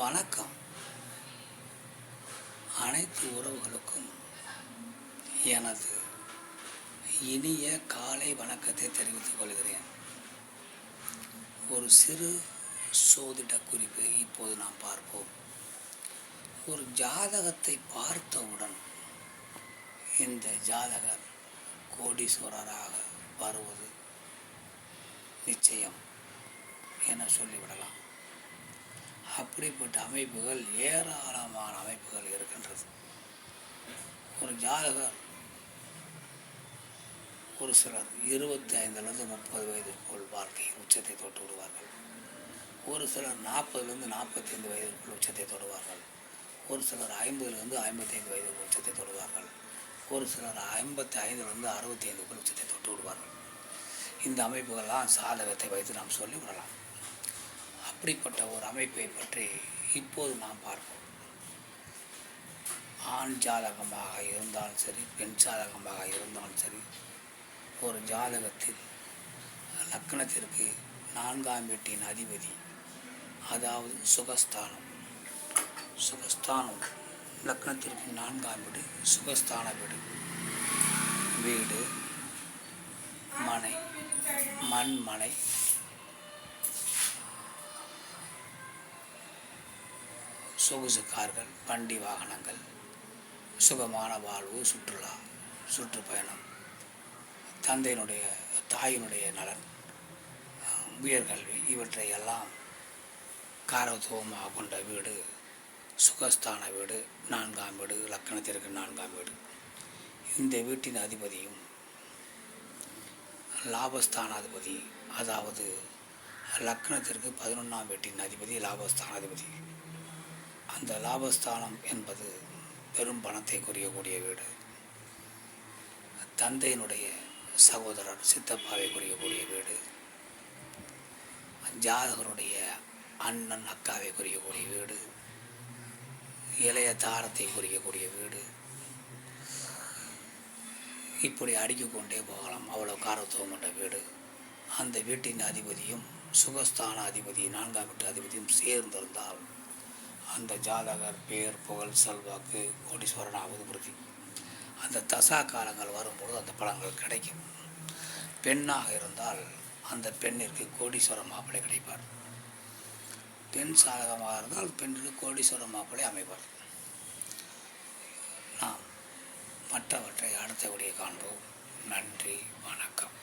வணக்கம். அனைத்து உறவுகளுக்கும் எனது இனிய காலை வணக்கத்தை தெரிவித்துக் கொள்கிறேன். ஒரு சிறு சோதிட குறிப்பை இப்போது நாம் பார்ப்போம். ஒரு ஜாதகத்தை பார்த்தவுடன் இந்த ஜாதகர் கோடீஸ்வரராக வருவது நிச்சயம் என சொல்லிவிடலாம். அப்படிப்பட்ட அமைப்புகள் ஏராளமான அமைப்புகள் இருக்கின்றது. ஒரு ஜாதகர் ஒரு சிலர் 25 30 வயதிற்குள் வாழ்க்கை உச்சத்தை தொட்டு விடுவார்கள். ஒரு சிலர் 40 45 வயதிற்குள் உச்சத்தை தொடுவார்கள். ஒரு சிலர் 50 55 வயதிற்குள் உச்சத்தை தொடுவார்கள். ஒரு சிலர் 55 65 உச்சத்தை தொட்டு விடுவார்கள். இந்த அமைப்புகள்லாம் சாதகத்தை வைத்து நாம் சொல்லிவிடலாம். அப்படிப்பட்ட ஒரு அமைப்பை பற்றி இப்போது நாம் பார்ப்போம். ஆண் ஜாதகமாக இருந்தாலும் சரி, பெண் ஜாதகமாக இருந்தாலும் சரி, ஒரு ஜாதகத்தில் லக்னத்திற்கு 4ஆம் வீட்டின் அதிபதி, அதாவது சுகஸ்தானம் லக்னத்திற்கு 4ஆம் வீடு சுகஸ்தான வீடு. வீடு, மனை, மண்மனை, சொகுசு கார்கள், வண்டி வாகனங்கள், சுகமான வாழ்வு, சுற்றுலா, சுற்றுப்பயணம், தாயினுடைய நலன், உயர்கல்வி, இவற்றையெல்லாம் காரத்துவமாக கொண்ட வீடு சுகஸ்தான வீடு, 4ஆம் வீடு, லக்கணத்திற்கு 4ஆம் வீடு. இந்த வீட்டின் அதிபதியும் லாபஸ்தானாதிபதி, அதாவது லக்னத்திற்கு 11ஆம் வீட்டின் அதிபதி லாபஸ்தானாதிபதி. அந்த லாபஸ்தானம் என்பது பெரும் பணத்தை குறிக்கக்கூடிய வீடு. தந்தையினுடைய சகோதரர் சித்தப்பாவை குறிக்கக்கூடிய வீடு. ஜாதகருடைய அண்ணன் அக்காவை குறிக்கக்கூடிய வீடு. இளைய தாரத்தை குறிக்கக்கூடிய வீடு. இப்படி அடுக்கிக்கொண்டே போகலாம். அவ்வளோ காரத்துவம் கொண்ட வீடு. அந்த வீட்டின் அதிபதியும் சுகஸ்தான அதிபதி 4ஆம் வீட்டு அதிபதியும் சேர்ந்திருந்தால் அந்த ஜாதகர் பேர், புகழ், செல்வாக்கு, கோடீஸ்வரனாவது உறுதி. அந்த தசா காலங்கள் வரும்போது அந்த பலன்கள் கிடைக்கும். பெண்ணாக இருந்தால் அந்த பெண்ணிற்கு கோடீஸ்வர மாப்பிள்ளை கிடைப்பார். பெண் சாதகமாக இருந்தால் பெண்ணிற்கு கோடீஸ்வர மாப்பிள்ளை அமைப்பார். நாம் மற்றவற்றை அடுத்தபடியே காண்போம். நன்றி, வணக்கம்.